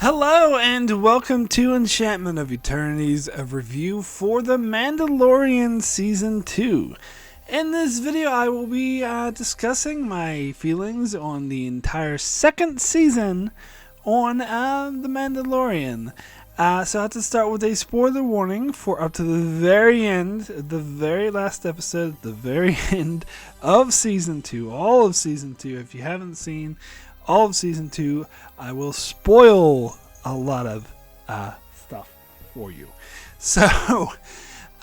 Hello and welcome to Enchantment of Eternity's a review for The Mandalorian Season 2. In this video I will be discussing my feelings on the entire second season on The Mandalorian. So I have to start with a spoiler warning for up to the very end, the very last episode, the very end of Season 2, all of Season 2. If you haven't seen all of Season 2, I will spoil a lot of stuff for you. So,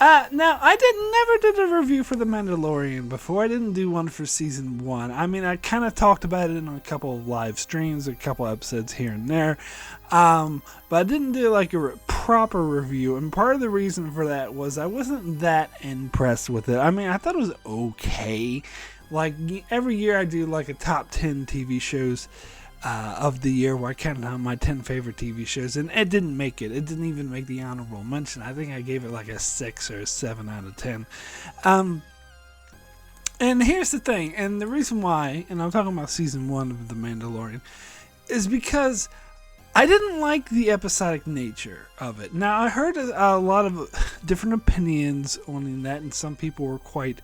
now, I never did a review for The Mandalorian before. I didn't do one for Season 1. I mean, I kind of talked about it in a couple of live streams, a couple episodes here and there. But I didn't do like a proper review, and part of the reason for that was I wasn't that impressed with it. I mean, I thought it was okay. Like, every year I do like a top 10 TV shows of the year where I count out my 10 favorite TV shows, and it didn't make it. It didn't even make the honorable mention. I think I gave it like a 6 or a 7 out of 10. And here's the thing, and the reason why, and I'm talking about Season 1 of The Mandalorian, is because I didn't like the episodic nature of it. Now, I heard a lot of different opinions on that, and some people were quite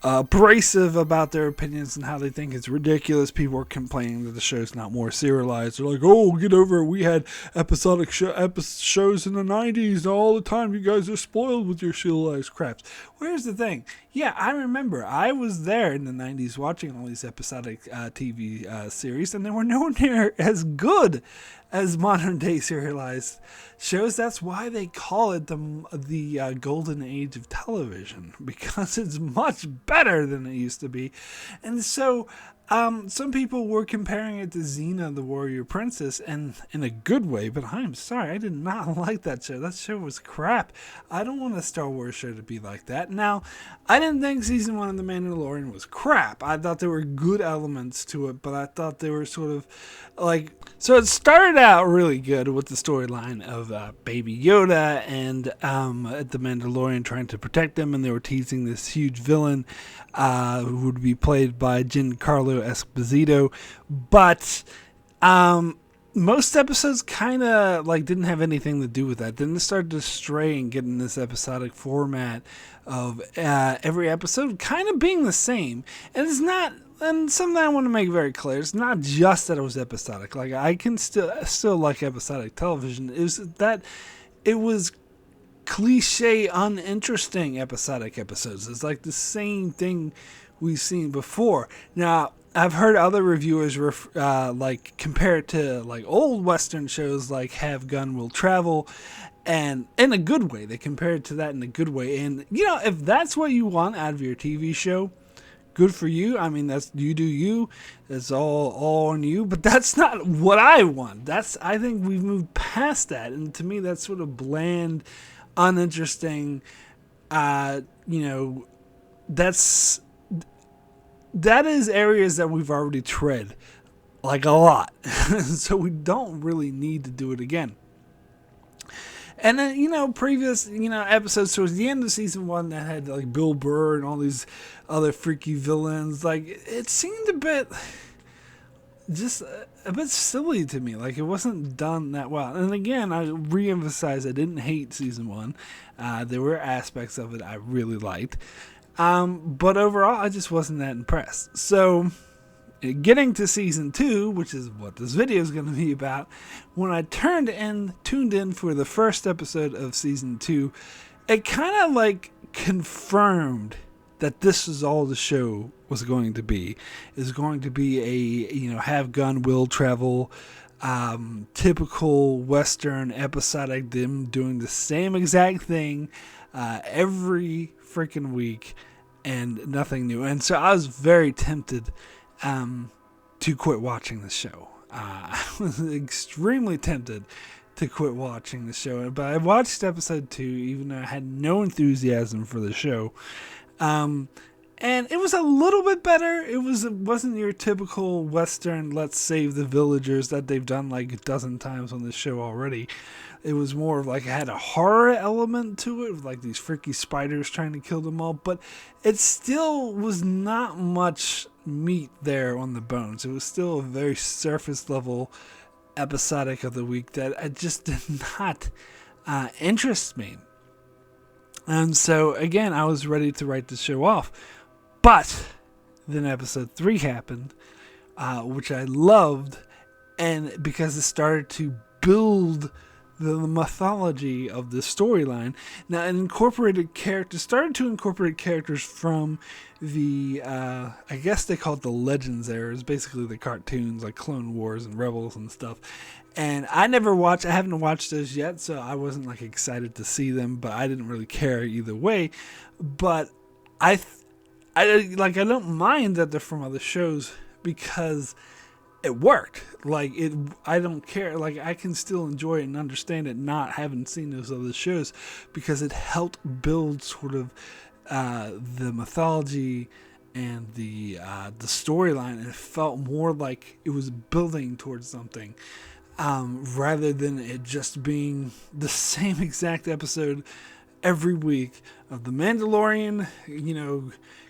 abrasive about their opinions and how they think it's ridiculous. People are complaining that the show's not more serialized. They're like, oh, get over it. We had episodic shows in the 90s all the time. You guys are spoiled with your serialized craps. Where's the thing? Yeah, I remember. I was there in the 90s watching all these episodic TV series, and they were nowhere near as good as modern day serialized shows. That's why they call it the golden age of television, because it's much better than it used to be. And so some people were comparing it to Xena the Warrior Princess, and in a good way, but I'm sorry, I did not like that show. That show was crap. I don't want a Star Wars show to be like that. Now, I didn't think Season 1 of The Mandalorian was crap. I thought there were good elements to it, but I thought they were sort of like... So it started out really good with the storyline of Baby Yoda and the Mandalorian trying to protect them, and they were teasing this huge villain who would be played by Giancarlo Esposito. But most episodes kind of like didn't have anything to do with that. Then it started to stray and get in this episodic format of every episode kind of being the same. And it's not... And something I want to make very clear, it's not just that it was episodic. Like, I can still like episodic television. It was that it was cliche, uninteresting episodic episodes. It's like the same thing we've seen before. Now, I've heard other reviewers like compare it to like old Western shows like Have Gun Will Travel, and in a good way. They compare it to that in a good way. And, you know, if that's what you want out of your TV show, good for you. I mean, that's you do you. It's all on you. But that's not what I want. I think we've moved past that, and to me, that's sort of bland, uninteresting. That is areas that we've already tread like a lot, so we don't really need to do it again. And then, previous, episodes towards the end of Season 1 that had, like, Bill Burr and all these other freaky villains, like, it seemed a bit silly to me. Like, it wasn't done that well. And again, I re-emphasize, I didn't hate Season 1. There were aspects of it I really liked. But overall, I just wasn't that impressed. So... Getting to Season 2, which is what this video is going to be about, when I tuned in for the first episode of Season 2, it kind of like confirmed that this is all the show was going to be. It's going to be a, Have Gun Will Travel, typical Western episodic, them doing the same exact thing every freaking week and nothing new. And so I was very tempted to quit watching the show. I was extremely tempted to quit watching the show, but I watched episode 2 even though I had no enthusiasm for the show. And it was a little bit better. It wasn't your typical Western let's save the villagers that they've done like a dozen times on this show already. It was more of like, it had a horror element to it, with like these freaky spiders trying to kill them all, but it still was not much meat there on the bones. It was still a very surface level episodic of the week that it just did not interest me. And so, again, I was ready to write the show off. But then episode 3 happened, which I loved, and because it started to build the mythology of the storyline. Now, it started to incorporate characters from the, I guess they call it the Legends era. It's basically the cartoons like Clone Wars and Rebels and stuff. And I haven't watched those yet, so I wasn't like excited to see them, but I didn't really care either way. But I don't mind that they're from other shows because it worked. I don't care. Like, I can still enjoy it and understand it not having seen those other shows because it helped build sort of the mythology and the storyline. And it felt more like it was building towards something rather than it just being the same exact episode every week of the Mandalorian,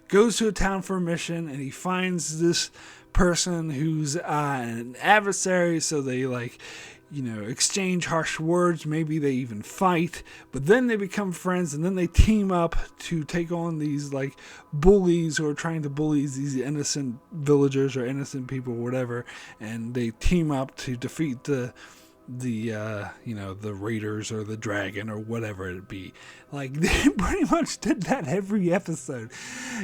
goes to a town for a mission and he finds this person who's an adversary, so they exchange harsh words, maybe they even fight, but then they become friends and then they team up to take on these bullies who are trying to bully these innocent villagers or innocent people or whatever, and they team up to defeat the raiders or the dragon or whatever it be. They pretty much did that every episode,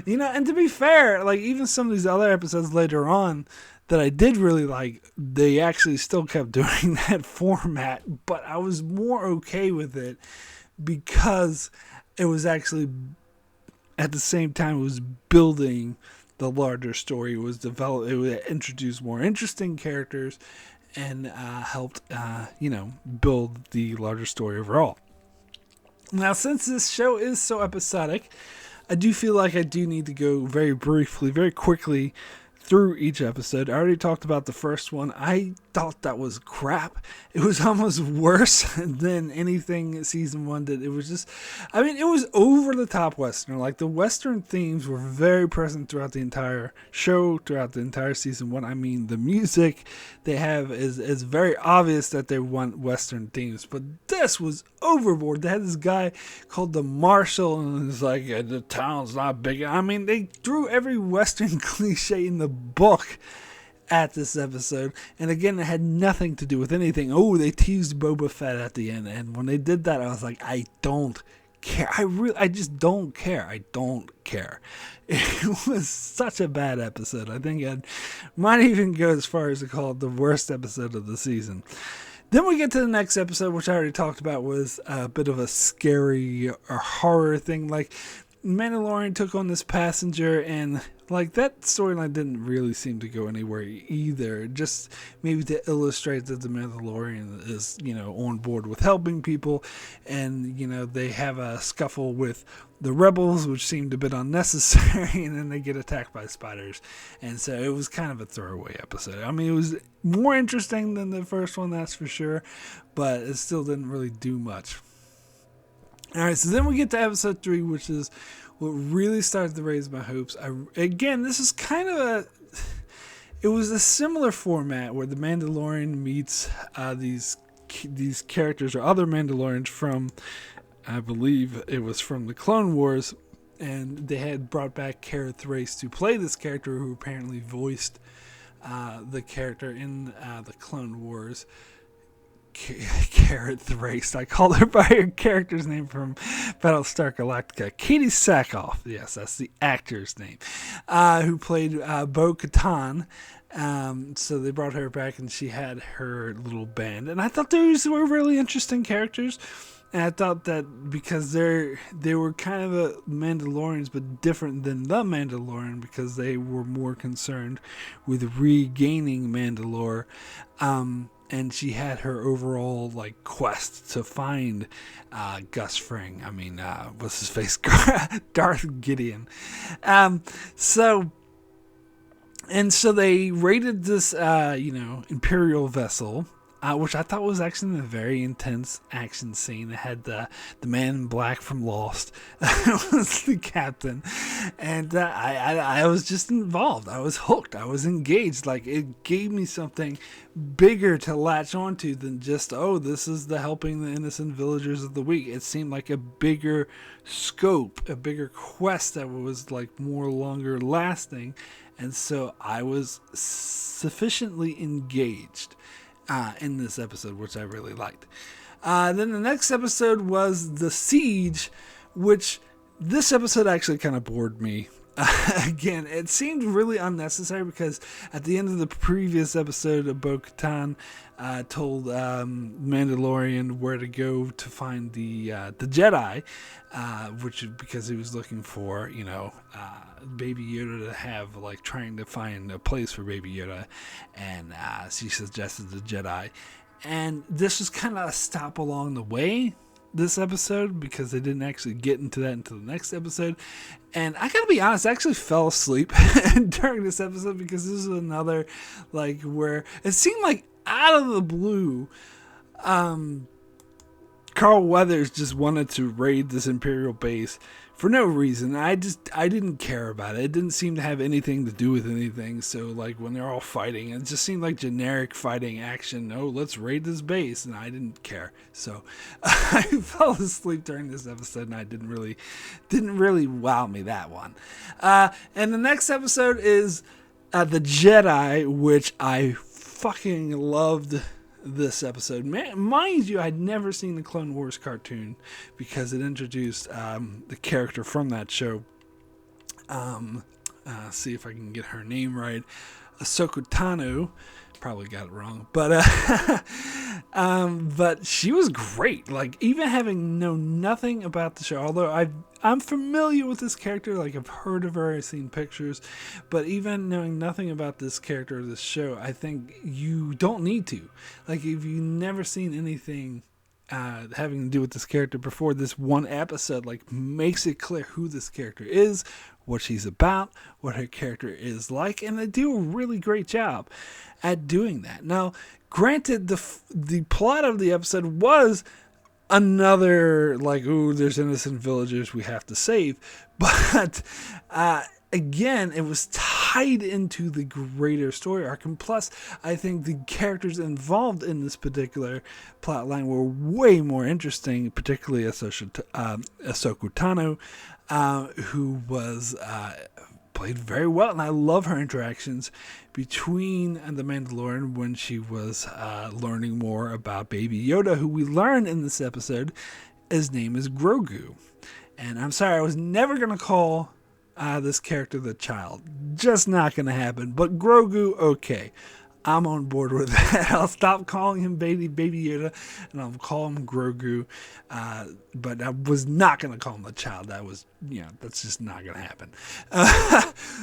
and to be fair, even some of these other episodes later on that I did really like, they actually still kept doing that format, but I was more okay with it because it was actually, at the same time, it was building the larger story. It was introduced more interesting characters and helped, build the larger story overall. Now, since this show is so episodic, I do feel like I do need to go very briefly, very quickly through each episode. I already talked about the first one. I thought that was crap. It was almost worse than anything season 1 did. It was just, it was over the top Western. The Western themes were very present throughout the entire show, throughout the entire season 1. The music they have is very obvious that they want Western themes, but this was overboard. They had this guy called the Marshal, and it's the town's not big. They threw every Western cliche in the book at this episode, and again, it had nothing to do with anything. Oh, they teased Boba Fett at the end, and when they did that, I was like, I don't care. I just don't care. I don't care. It was such a bad episode. I think I might even go as far as to call it the worst episode of the season. Then we get to the next episode, which I already talked about, was a bit of a scary or horror thing. Mandalorian took on this passenger, and that storyline didn't really seem to go anywhere either. Just maybe to illustrate that the Mandalorian is, on board with helping people, and, they have a scuffle with the rebels, which seemed a bit unnecessary, and then they get attacked by spiders. And so it was kind of a throwaway episode. It was more interesting than the first one, that's for sure, but it still didn't really do much. Alright, so then we get to episode 3, which is what really started to raise my hopes. This is kind of it was a similar format where the Mandalorian meets these characters or other Mandalorians from, I believe it was from the Clone Wars, and they had brought back Cara Thrace to play this character, who apparently voiced the character in the Clone Wars. Cara Thrace. I called her by her character's name from Battlestar Galactica. Katie Sackhoff. Yes, that's the actor's name. Who played Bo-Katan. So they brought her back, and she had her little band. And I thought those were really interesting characters. And I thought that because they were kind of a Mandalorians, but different than the Mandalorian, because they were more concerned with regaining Mandalore. And she had her overall quest to find Gus Fring. What's his face? Darth Gideon. So they raided this Imperial vessel, which I thought was actually a very intense action scene. It had the man in black from Lost was the captain, and I was just involved. I was hooked. I was engaged. Like, it gave me something bigger to latch onto than just, oh, this is the helping the innocent villagers of the week. It seemed like a bigger scope, a bigger quest that was like more longer lasting, and so I was sufficiently engaged in this episode, which I really liked. Then the next episode was The Siege, which this episode actually kind of bored me. Again, it seemed really unnecessary because at the end of the previous episode, Bo-Katan told Mandalorian where to go to find the Jedi, which because he was looking for, Baby Yoda to have, like, trying to find a place for Baby Yoda, and she suggested the Jedi. And this was kind of a stop along the way, this episode, because they didn't actually get into that until the next episode. And I gotta be honest, I actually fell asleep during this episode, because this is another, like, where it seemed like out of the blue, Carl Weathers just wanted to raid this Imperial base for no reason. I didn't care about it. It didn't seem to have anything to do with anything. So, like, when they're all fighting, it just seemed like generic fighting action. Oh, let's raid this base, and I didn't care. So I fell asleep during this episode, and I didn't really wow me, that one. And the next episode is the Jedi, which I fucking loved. This episode, mind you, I'd never seen the Clone Wars cartoon because it introduced the character from that show. See if I can get her name right. Ahsoka Tano. Probably got it wrong, but she was great. Like, even having known nothing about the show, although I'm familiar with this character, like, I've heard of her, I've seen pictures, but even knowing nothing about this character or this show, I think you don't need to. Like, if you've never seen anything having to do with this character before, this one episode, like, makes it clear who this character is, what she's about, what her character is like, and they do a really great job at doing that. Now, granted, the plot of the episode was another, like, ooh, there's innocent villagers we have to save, but again, it was tied into the greater story arc, and plus, I think the characters involved in this particular plot line were way more interesting, particularly Ahsoka Tano, who was played very well, and I love her interactions between the Mandalorian when she was learning more about Baby Yoda, who we learn in this episode his name is Grogu. And I'm sorry, I was never going to call this character the child. Just not going to happen. But Grogu, okay. I'm on board with that. I'll stop calling him Baby Yoda, and I'll call him Grogu. But I was not going to call him the child. That was, that's just not going to happen.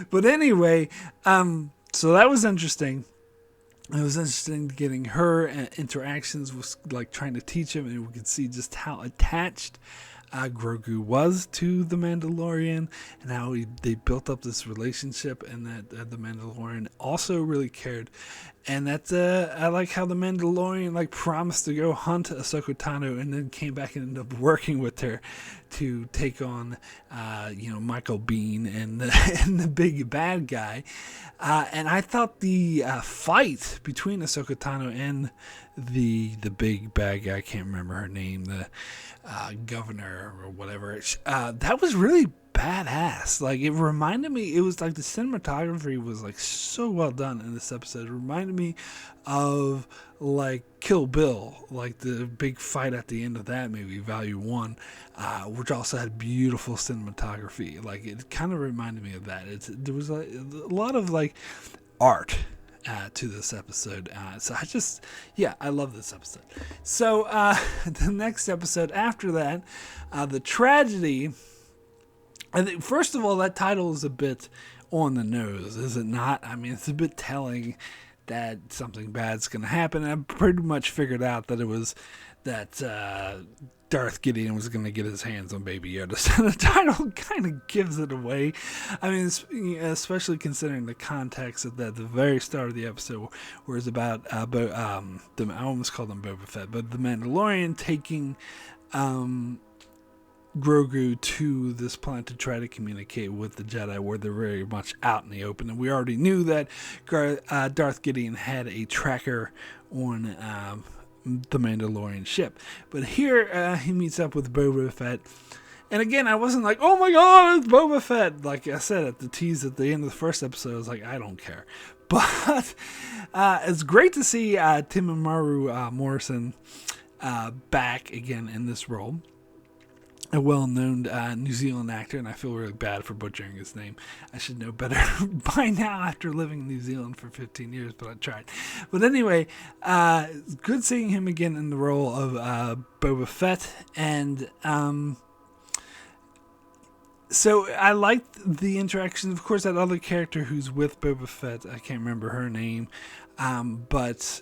But anyway, so that was interesting. It was interesting getting her interactions with, like, trying to teach him, and we could see just how attached Grogu was to the Mandalorian, and how they built up this relationship, and that the Mandalorian also really cared. And that's I like how the Mandalorian, like, promised to go hunt Ahsoka Tano, and then came back and ended up working with her to take on Michael Biehn and the big bad guy. And I thought the fight between Ahsoka Tano and the big bad guy, I can't remember her name, the governor or whatever, that was really badass. Like, it reminded me, it was like the cinematography was, like, so well done in this episode. It reminded me of, like, Kill Bill, like the big fight at the end of that movie, Value 1, which also had beautiful cinematography. Like, it kind of reminded me of that. There was a lot of, like, art to this episode. So I love this episode. So the next episode after that, The Tragedy, I think, first of all, that title is a bit on the nose, is it not? I mean, it's a bit telling that something bad's going to happen. And I pretty much figured out that it was that Darth Gideon was going to get his hands on Baby Yoda. So the title kind of gives it away. I mean, especially considering the context of that, the very start of the episode, where it's about I almost called him Boba Fett, but the Mandalorian taking Grogu to this planet to try to communicate with the Jedi, where they're very much out in the open. And we already knew that Darth Gideon had a tracker on the Mandalorian ship. But here he meets up with Boba Fett. And again, I wasn't like, oh my god, it's Boba Fett. Like I said at the tease at the end of the first episode, I was like, I don't care. But it's great to see Timumaru Morrison back again in this role. A well-known New Zealand actor, and I feel really bad for butchering his name. I should know better by now after living in New Zealand for 15 years, but I tried. But anyway, good seeing him again in the role of Boba Fett, and so I liked the interaction. Of course, that other character who's with Boba Fett, I can't remember her name, but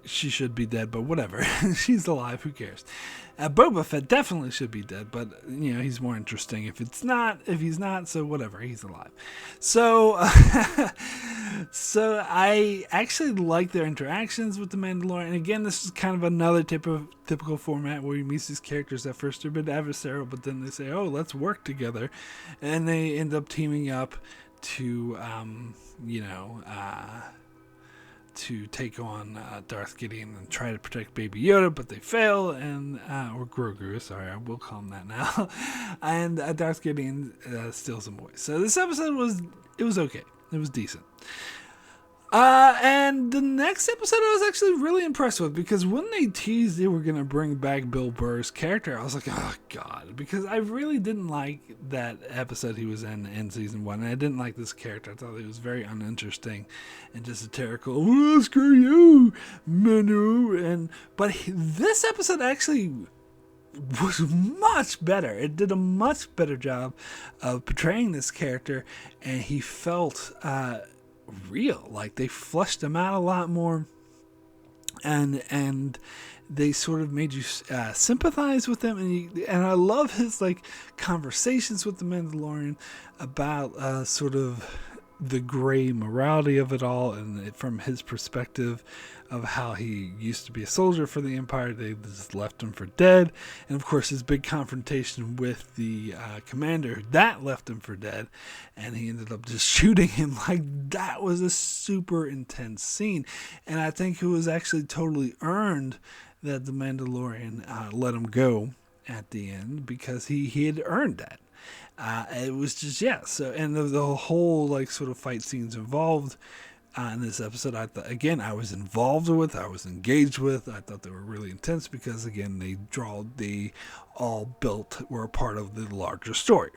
she should be dead, but whatever. She's alive, who cares? Boba Fett definitely should be dead, but he's more interesting if he's not, so whatever, he's alive. So so I actually like their interactions with the Mandalorian. Again, this is kind of another typical format where you meet these characters at first they're a bit adversarial, but then they say, oh, let's work together, and they end up teaming up to to take on Darth Gideon and try to protect Baby Yoda, but they fail, and or Grogu, sorry, I will call him that now. And Darth Gideon steals him away. So this episode was okay. It was decent. And the next episode I was actually really impressed with, because when they teased they were going to bring back Bill Burr's character, I was like, oh god, because I really didn't like that episode he was in season 1, and I didn't like this character. I thought he was very uninteresting and just satirical. Oh, screw you, Manu. But this episode actually was much better. It did a much better job of portraying this character, and he felt real. Like, they fleshed him out a lot more, and they sort of made you sympathize with him, and I love his conversations with the Mandalorian about sort of the gray morality of it all, and from his perspective of how he used to be a soldier for the Empire. They just left him for dead, and of course his big confrontation with the commander that left him for dead, and he ended up just shooting him. That was a super intense scene, and I think it was actually totally earned that the Mandalorian let him go at the end, because he had earned that. It was just, so, and the whole sort of fight scenes involved in this episode, I was involved with, I was engaged with. I thought they were really intense because, again, they all were a part of the larger story.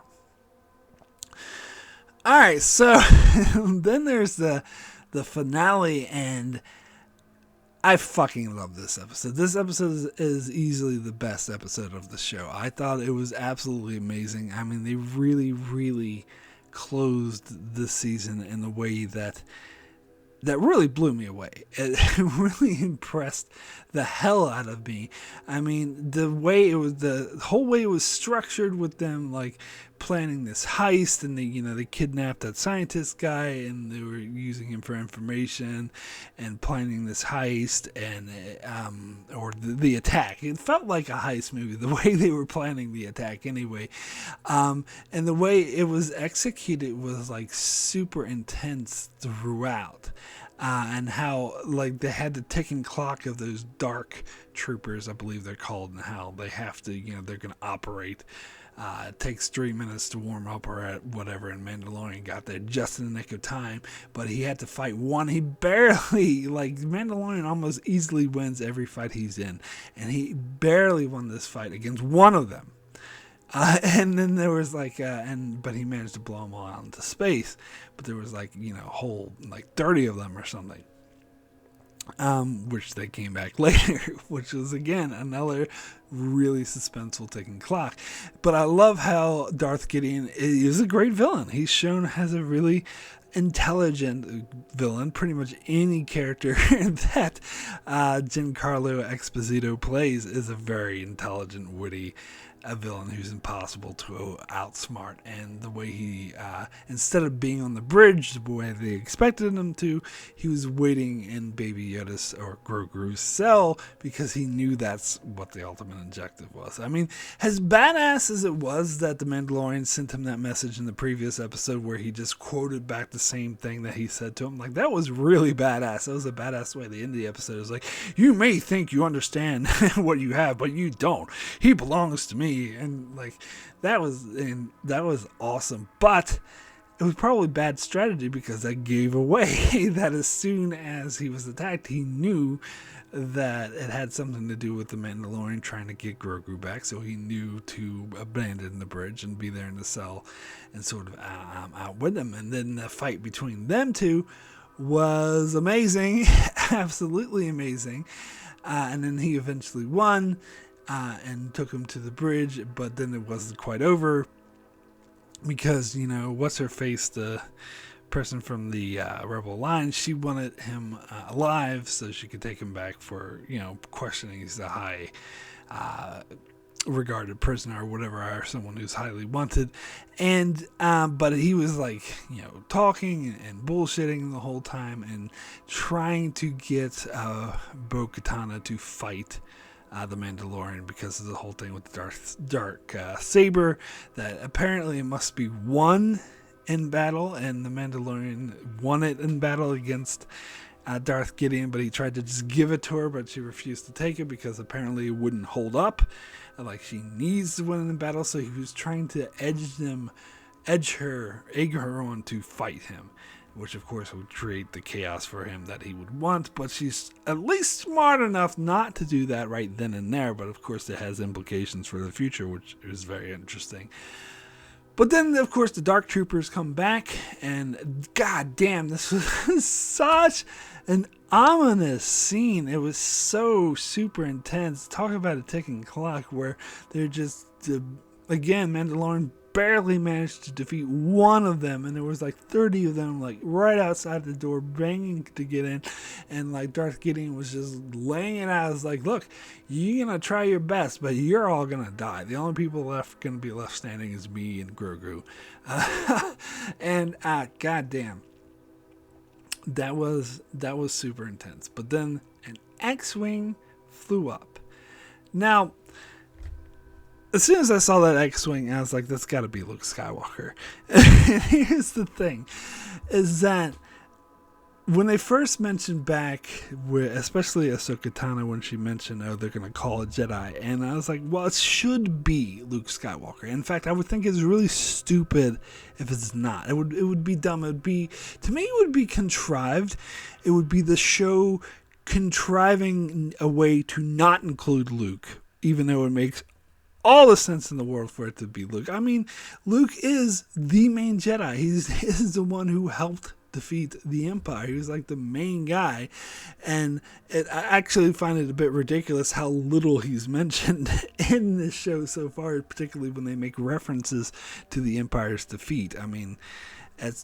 All right, so then there's the finale, and I fucking love this episode. This episode is easily the best episode of the show. I thought it was absolutely amazing. I mean, they really, really closed this season in a way that really blew me away. It really impressed the hell out of me. I mean, the whole way it was structured, with them planning this heist, and they kidnapped that scientist guy, and they were using him for information, and planning this heist, and or the attack. It felt like a heist movie, the way they were planning the attack anyway, and the way it was executed was super intense throughout. And how they had the ticking clock of those dark troopers, I believe they're called, and how they have to, they're going to operate. It takes 3 minutes to warm up or whatever, and Mandalorian got there just in the nick of time, but he had to fight one. He barely, Mandalorian almost easily wins every fight he's in, and he barely won this fight against one of them. And then there was but he managed to blow them all out into space. But there was a whole 30 of them or something. Which they came back later, which was again another really suspenseful ticking clock. But I love how Darth Gideon is a great villain. He's shown has a really intelligent villain. Pretty much any character that Giancarlo Esposito plays is a very intelligent, witty villain who's impossible to outsmart. And the way he, instead of being on the bridge the way they expected him to, he was waiting in Baby Yoda's or Grogu's cell because he knew that's what the ultimate objective was. I mean, as badass as it was that the Mandalorian sent him that message in the previous episode where he just quoted back the same thing that he said to him, like, that was really badass. That was a badass way the end of the episode was like, you may think you understand what you have, but you don't. He belongs to me. And like that was awesome, but it was probably bad strategy because that gave away that as soon as he was attacked, he knew that it had something to do with the Mandalorian trying to get Grogu back, so he knew to abandon the bridge and be there in the cell and sort of out with them. And then the fight between them two was amazing, absolutely amazing, and then he eventually won. And took him to the bridge, but then it wasn't quite over because, you know, what's her face, the person from the Rebel Alliance, she wanted him alive so she could take him back for, you know, questioning. He's a high regarded prisoner or whatever, or someone who's highly wanted. And but he was like, you know, talking and bullshitting the whole time and trying to get Bo-Katan to fight the Mandalorian because of the whole thing with the dark saber, that apparently it must be won in battle, and the Mandalorian won it in battle against Darth Gideon, but he tried to just give it to her, but she refused to take it because apparently it wouldn't hold up. Like, she needs to win in battle, so he was trying to egg her on to fight him, which of course would create the chaos for him that he would want, but she's at least smart enough not to do that right then and there, but of course it has implications for the future, which is very interesting. But then, of course, the Dark Troopers come back, and god damn, this was such an ominous scene. It was so super intense. Talk about a ticking clock where they're just, again, Mandalorian barely managed to defeat one of them, and there was like 30 of them like right outside the door banging to get in, and like Darth Gideon was just laying it out. It's like, look, you're gonna try your best, but you're all gonna die. The only people gonna be left standing is me and Grogu. And goddamn, that was super intense. But then an X-Wing flew up. Now, as soon as I saw that X-Wing, I was like, that's got to be Luke Skywalker. And here's the thing, is that when they first mentioned back, especially Ahsoka Tano, when she mentioned, oh, they're going to call a Jedi, and I was like, well, it should be Luke Skywalker. In fact, I would think it's really stupid if it's not. It would be dumb. It would be, to me, it would be contrived. It would be the show contriving a way to not include Luke, even though it makes all the sense in the world for it to be Luke. I mean, Luke is the main Jedi. He's the one who helped defeat the Empire. He was like the main guy. And I actually find it a bit ridiculous how little he's mentioned in this show so far, particularly when they make references to the Empire's defeat. I mean,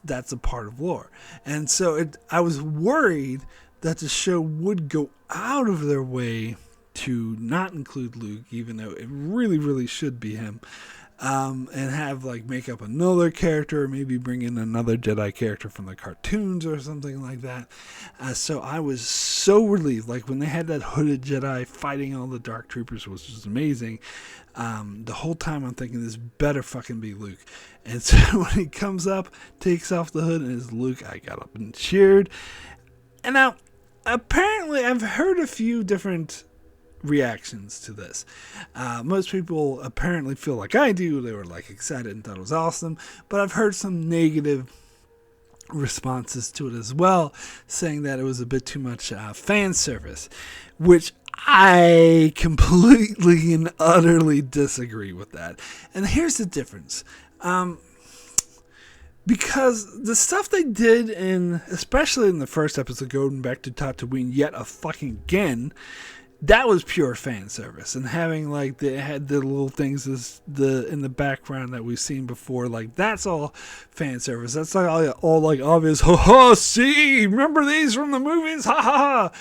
that's a part of lore. And so I was worried that the show would go out of their way to not include Luke, even though it really, really should be him, and have make up another character, or maybe bring in another Jedi character from the cartoons or something like that. So I was so relieved, like when they had that hooded Jedi fighting all the Dark Troopers, which was amazing. The whole time I'm thinking this better fucking be Luke. And so when he comes up, takes off the hood, and is Luke, I got up and cheered. And now, apparently, I've heard a few different reactions to this. Most people apparently feel like I do. They were excited and thought it was awesome, but I've heard some negative responses to it as well, saying that it was a bit too much fan service, which I completely and utterly disagree with that. And here's the difference. Because the stuff they did especially in the first episode, going back to Tatooine yet a fucking again, that was pure fan service, and having like they had the little things in the background that we've seen before, like that's all fan service. That's like all like obvious. Ha ha! See, remember these from the movies? Ha ha ha!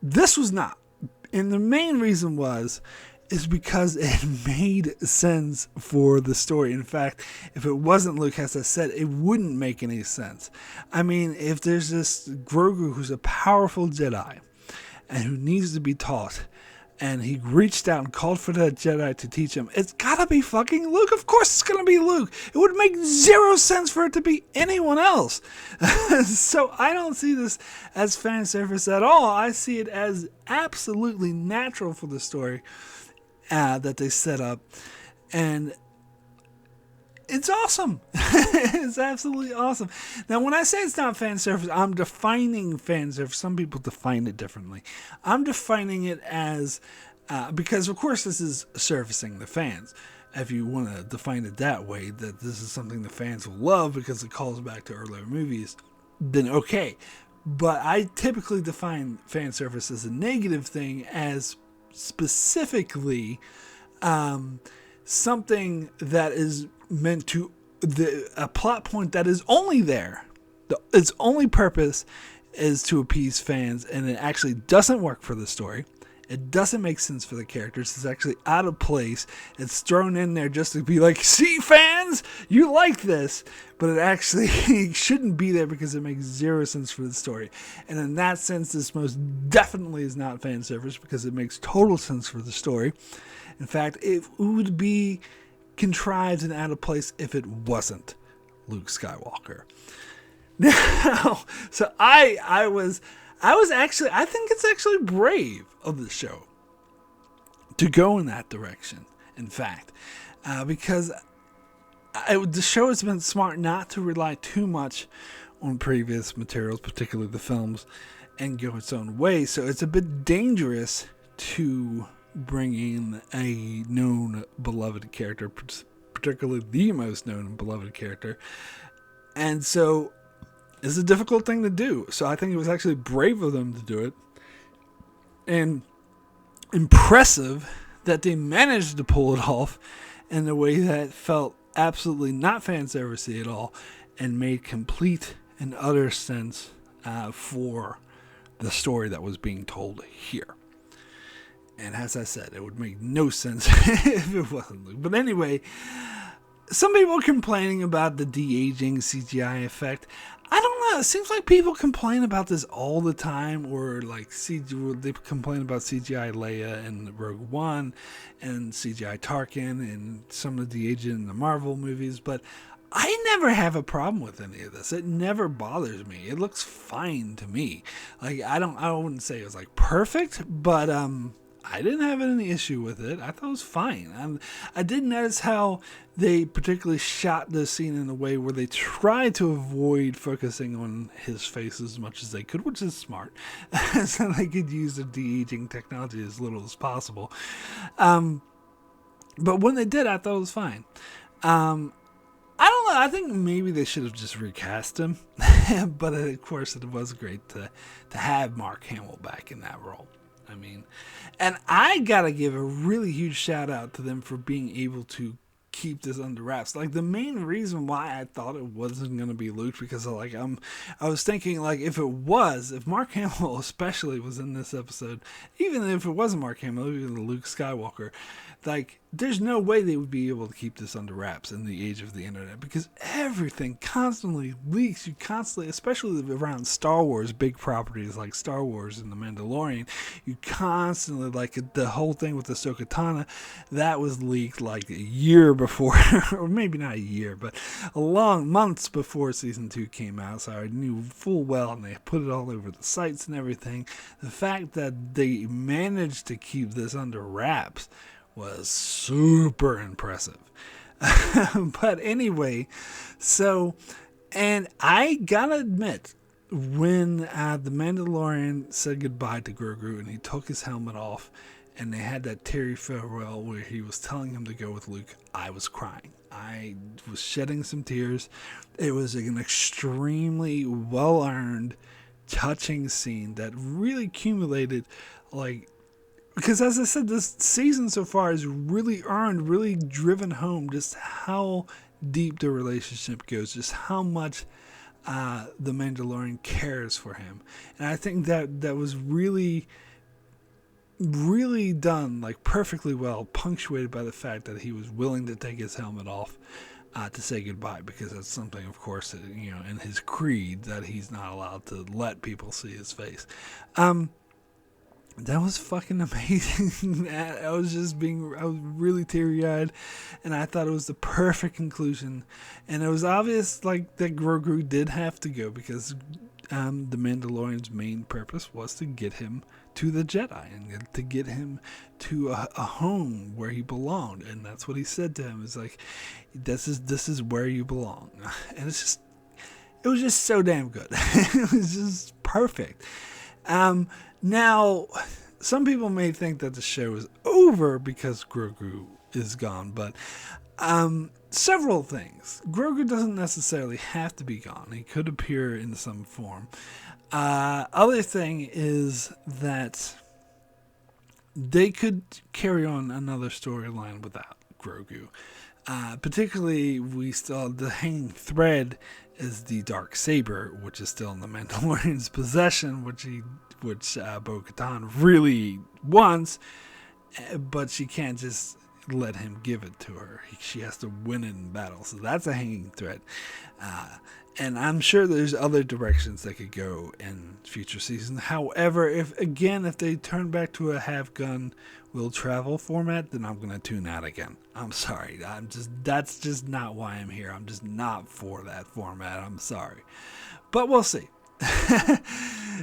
This was not, and the main reason is because it made sense for the story. In fact, if it wasn't Luke, as I said, it wouldn't make any sense. I mean, if there's this Grogu who's a powerful Jedi and who needs to be taught, and he reached out and called for that Jedi to teach him, it's gotta be fucking Luke. Of course it's gonna be Luke. It would make zero sense for it to be anyone else. So I don't see this as fan service at all. I see it as absolutely natural for the story that they set up, and it's awesome. It's absolutely awesome. Now, when I say it's not fan service, I'm defining fan service. Some people define it differently. I'm defining it as, because of course this is servicing the fans. If you want to define it that way, that this is something the fans will love because it calls back to earlier movies, then okay. But I typically define fan service as a negative thing, as specifically something that is meant to a plot point that is only there. Its only purpose is to appease fans, and it actually doesn't work for the story. It doesn't make sense for the characters. It's actually out of place. It's thrown in there just to be like, see, fans, you like this. But it actually shouldn't be there because it makes zero sense for the story. And in that sense, this most definitely is not fan service because it makes total sense for the story. In fact, it would be contrived and out of place if it wasn't Luke Skywalker. Now, so I was actually, I think it's actually brave of the show to go in that direction, in fact, because the show has been smart not to rely too much on previous materials, particularly the films, and go its own way. So it's a bit dangerous to bring in a known beloved character, particularly the most known and beloved character. And so it's a difficult thing to do. So I think it was actually brave of them to do it, and impressive that they managed to pull it off in a way that felt absolutely not fan servicey at all and made complete and utter sense for the story that was being told here. And as I said, it would make no sense if it wasn't Luke. But anyway, some people are complaining about the de-aging CGI effect. I don't know. It seems like people complain about this all the time, or like they complain about CGI Leia in Rogue One and CGI Tarkin and some of the de-aging in the Marvel movies. But I never have a problem with any of this. It never bothers me. It looks fine to me. Like I wouldn't say it was like perfect, but I didn't have any issue with it. I thought it was fine. I did notice how they particularly shot this scene in a way where they tried to avoid focusing on his face as much as they could, which is smart, so they could use the de-aging technology as little as possible. But when they did, I thought it was fine. I don't know. I think maybe they should have just recast him, but of course it was great to have Mark Hamill back in that role. I mean, and I gotta give a really huge shout out to them for being able to keep this under wraps. Like the main reason why I thought it wasn't gonna be Luke, because I was thinking like if Mark Hamill especially was in this episode, even if it wasn't Mark Hamill, even Luke Skywalker, like there's no way they would be able to keep this under wraps in the age of the internet, because everything constantly leaks. You constantly, especially around Star Wars, big properties like Star Wars and the Mandalorian, you constantly, like the whole thing with Ahsoka Tano, that was leaked like a year before, or maybe not a year, but months before season 2 came out. So I knew full well, and they put it all over the sites and everything. The fact that they managed to keep this under wraps was super impressive. But anyway, so, and I gotta admit, when the Mandalorian said goodbye to Grogu and he took his helmet off and they had that teary farewell where he was telling him to go with Luke, I was crying. I was shedding some tears. It was an extremely well-earned, touching scene that really accumulated like Because as I said, this season so far has really driven home just how deep the relationship goes, just how much the Mandalorian cares for him. And I think that was really done, like perfectly well, punctuated by the fact that he was willing to take his helmet off to say goodbye, because that's something, of course, that, in his creed, that he's not allowed to let people see his face. That was fucking amazing. I was really teary-eyed, and I thought it was the perfect conclusion. And it was obvious, like, that Grogu did have to go, because the Mandalorian's main purpose was to get him to the Jedi and to get him to a home where he belonged. And that's what he said to him. It's like, this is where you belong. And it was just so damn good. It was just perfect. Now, some people may think that the show is over because Grogu is gone, but several things. Grogu doesn't necessarily have to be gone. He could appear in some form. Other thing is that they could carry on another storyline without Grogu. Particularly, we still, the hanging thread is the dark saber, which is still in the Mandalorian's possession, which Bo-Katan really wants, but she can't just let him give it to her. She has to win it in battle. So that's a hanging thread. And I'm sure there's other directions they could go in future seasons. However, if they turn back to a have-gun will travel format, then I'm going to tune out again. I'm sorry. That's just not why I'm here. I'm just not for that format. I'm sorry. But we'll see.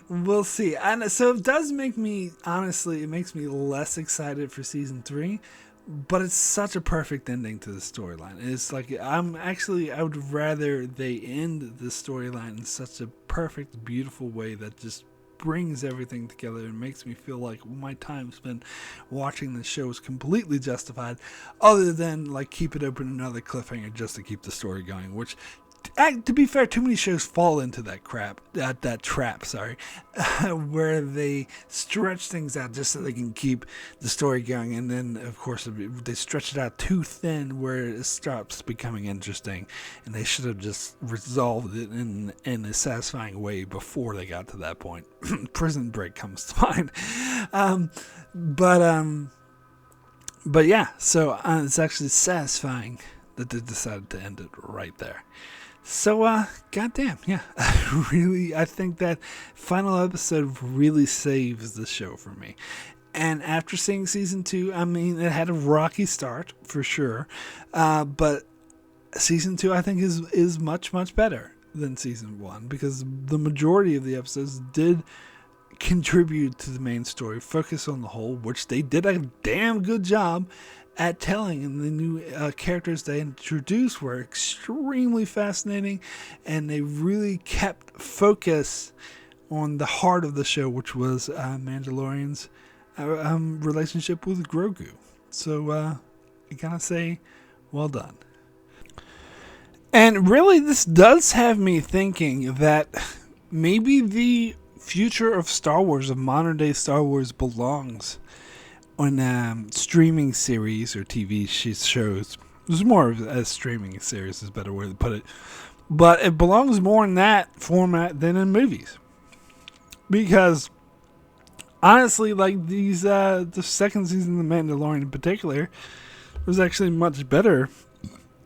We'll see. And so it does make me, honestly, it makes me less excited for season 3. But it's such a perfect ending to the storyline. It's like, I would rather they end the storyline in such a perfect, beautiful way that just brings everything together and makes me feel like my time spent watching the show is completely justified, other than like keep it open another cliffhanger just to keep the story going, which, to be fair, too many shows fall into that trap, where they stretch things out just so they can keep the story going, and then, of course, they stretch it out too thin where it stops becoming interesting, and they should have just resolved it in a satisfying way before they got to that point. Prison Break comes to mind. But yeah, so it's actually satisfying that they decided to end it right there. So, goddamn, yeah. I think that final episode really saves the show for me. And after seeing season 2, I mean, it had a rocky start, for sure. But season 2, I think, is much, much better than season 1. Because the majority of the episodes did contribute to the main story, focus on the whole, which they did a damn good job at telling, and the new characters they introduced were extremely fascinating, and they really kept focus on the heart of the show, which was Mandalorian's relationship with Grogu. So I gotta say, well done. And really, this does have me thinking that maybe the future of Star Wars, of modern day Star Wars, belongs on streaming series or TV shows. It's more of a streaming series is a better way to put it. But it belongs more in that format than in movies. Because honestly, like the second season of The Mandalorian in particular was actually much better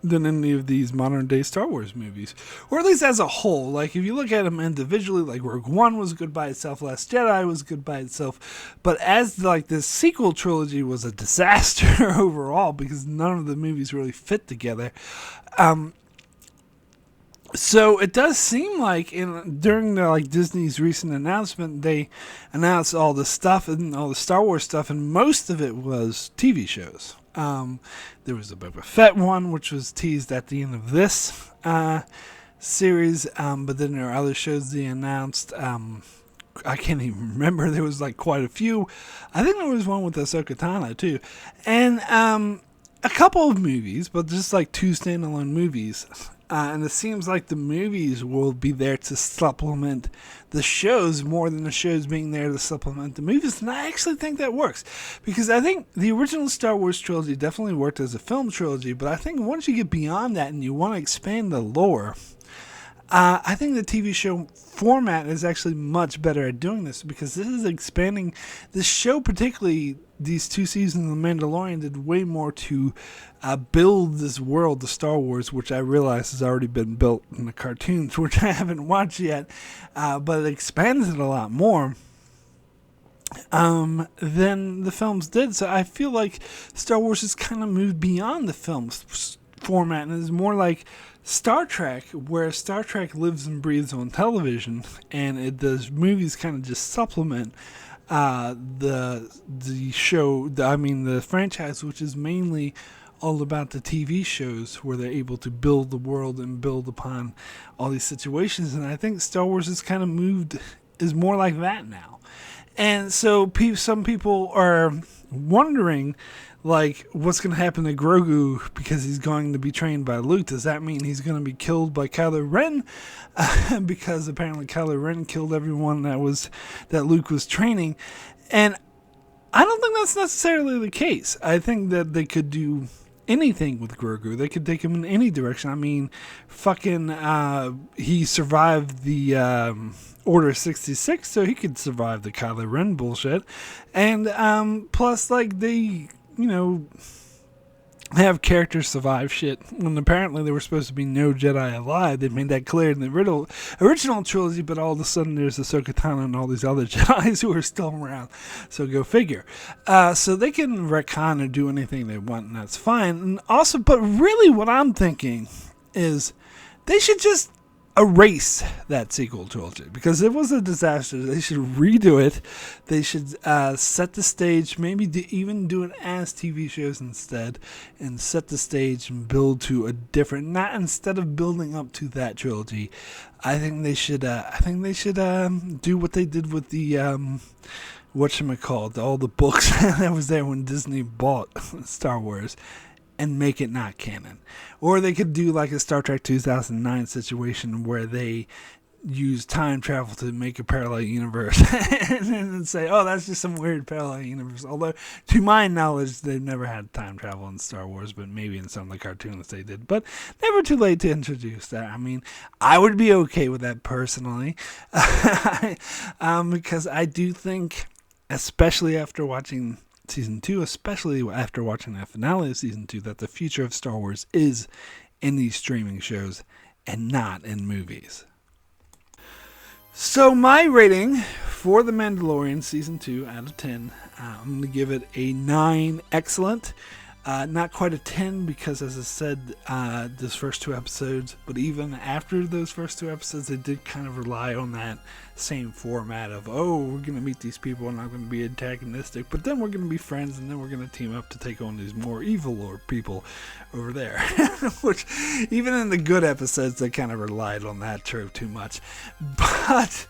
than any of these modern day Star Wars movies, or at least as a whole. Like, if you look at them individually, like Rogue One was good by itself, Last Jedi was good by itself, but as like this sequel trilogy was a disaster overall, because none of the movies really fit together. So it does seem like during the Disney's recent announcement, they announced all the stuff and all the Star Wars stuff, and most of it was TV shows. There was a Boba Fett one, which was teased at the end of this series, but then there are other shows they announced. I can't even remember. There was quite a few. I think there was one with Ahsoka Tano too, and a couple of movies, but just 2 standalone movies. And it seems like the movies will be there to supplement the shows more than the shows being there to supplement the movies. And I actually think that works. Because I think the original Star Wars trilogy definitely worked as a film trilogy. But I think once you get beyond that and you want to expand the lore, I think the TV show format is actually much better at doing this, because this is expanding the show, particularly these 2 seasons of The Mandalorian, did way more to build this world, the Star Wars, which I realize has already been built in the cartoons, which I haven't watched yet, but it expands it a lot more than the films did. So I feel like Star Wars has kind of moved beyond the films format and is more like Star Trek, where Star Trek lives and breathes on television, and the movies kind of just supplement the show. The franchise, which is mainly all about the TV shows, where they're able to build the world and build upon all these situations. And I think Star Wars has kind of is more like that now. And so some people are wondering, like, what's going to happen to Grogu, because he's going to be trained by Luke. Does that mean he's going to be killed by Kylo Ren? Because apparently Kylo Ren killed everyone that Luke was training. And I don't think that's necessarily the case. I think that they could do anything with Grogu. They could take him in any direction. I mean, he survived the Order 66, so he could survive the Kylo Ren bullshit. And plus, like, they have characters survive shit when apparently there were supposed to be no Jedi alive. They made that clear in the original trilogy, but all of a sudden there's Ahsoka Tano and all these other Jedis who are still around. So go figure. So they can retcon or do anything they want, and that's fine. And also, but really what I'm thinking is they should just erase that sequel trilogy, because it was a disaster. They should redo it. They should set the stage, maybe even do it as TV shows instead, and set the stage and build to a different. Not instead of building up to that trilogy. I think they should. Do what they did with the whatchamacallit, all the books that was there when Disney bought Star Wars, and make it not canon. Or they could do like a Star Trek 2009 situation where they use time travel to make a parallel universe and then say, oh, that's just some weird parallel universe. Although, to my knowledge, they've never had time travel in Star Wars, but maybe in some of the cartoons they did. But never too late to introduce that. I mean, I would be okay with that personally, because I do think, especially after watching Season 2, especially after watching the finale of Season 2, that the future of Star Wars is in these streaming shows and not in movies. So my rating for The Mandalorian Season 2 out of 10, I'm going to give it a 9 excellent. Not quite a 10 because, as I said, those first 2 episodes, but even after those first 2 episodes, they did kind of rely on that same format of, oh, we're going to meet these people and not going to be antagonistic, but then we're going to be friends, and then we're going to team up to take on these more evil or people over there. Which, even in the good episodes, they kind of relied on that trope too much. But,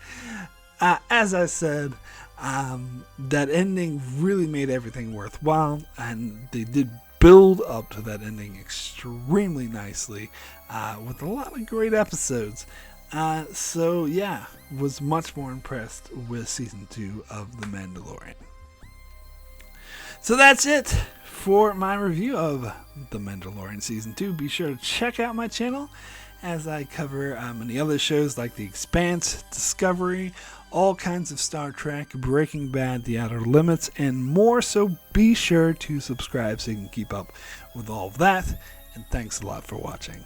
as I said, that ending really made everything worthwhile, and they did build up to that ending extremely nicely, with a lot of great episodes. So yeah, was much more impressed with Season 2 of The Mandalorian. So that's it for my review of The Mandalorian Season 2. Be sure to check out my channel as I cover many other shows like The Expanse, Discovery, all kinds of Star Trek, Breaking Bad, The Outer Limits, and more. So be sure to subscribe so you can keep up with all of that. And thanks a lot for watching.